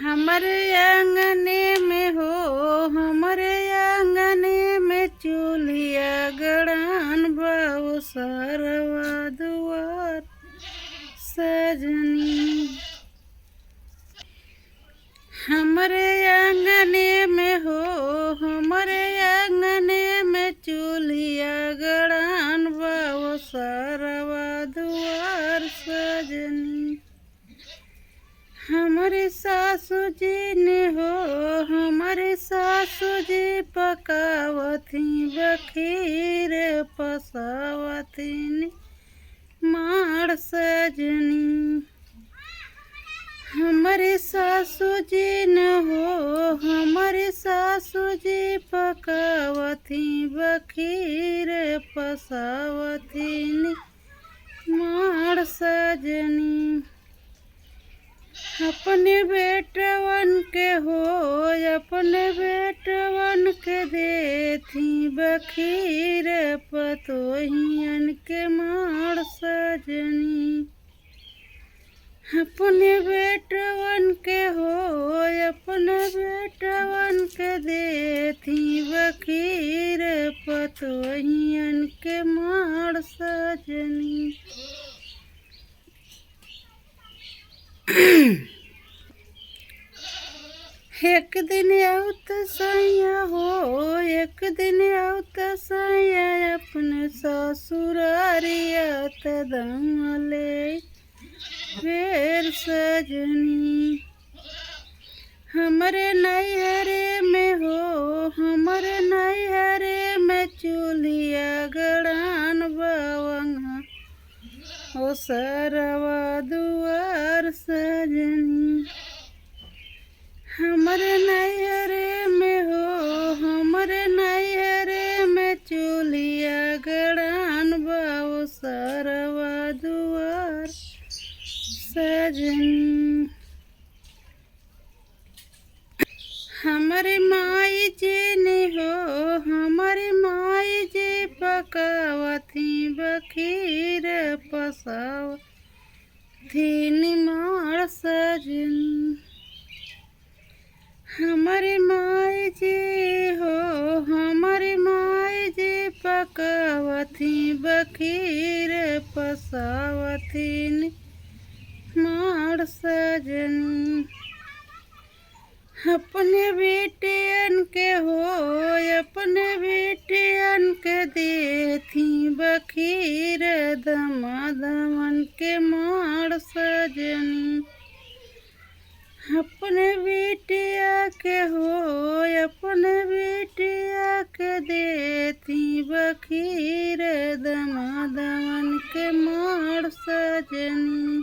हमारे आंगने में हो, हमारे आंगने में चूल्हिया गड़ान बाओ सरवा दुआर सजनी। हमारे आंगने में हो, हमारे आंगने में चूल्हिया गड़ान बाओ सरवा दुआर सजनी। हमारे सासू जी ने हो, हमारे सासू जी पकावती बखीर पसावती माड़ सजनी। हमारे सासू जी ने हो, हमारे सासू जी पकावती बखीर पसावती माड़ सजनी। अपने बेटवन के हो, अपने बेटवन के देती बखीर पतोहियन के माड़ सजनी। अपने बेटवन के हो, अपने बेटवन के देती बखीर पतोहियन के माड़ सजनी। एक दिन आउत सैया हो, एक दिन आउत सैया अपने ससुरारिया तदमले फेर सजनी। हमारे नैहरे में हो, हमारे नैहरे में चूल्हिया गड़ान बावंगा ओ सरवा दुआर सजनी। हमारे नैहरे में हो, हमारे नैहरे में चूल्हिया गड़ान बाओ सरवा दुआर सजनी। हमारे माई जी ने हो, हमारे माई जी पकावती बखीर पसावती माड़ सजनी। हमारे माई जी हो, हमारे माई जी पकावती बखीर पसावती माड़ सजनी। अपने बेटियन के हो, अपने बेटियन के देती बखीर दमादमन के माड़ सजनी। अपने बेटिया के हो, अपने बेटिया के देती बखीर दमादमन के माड़ सजनी।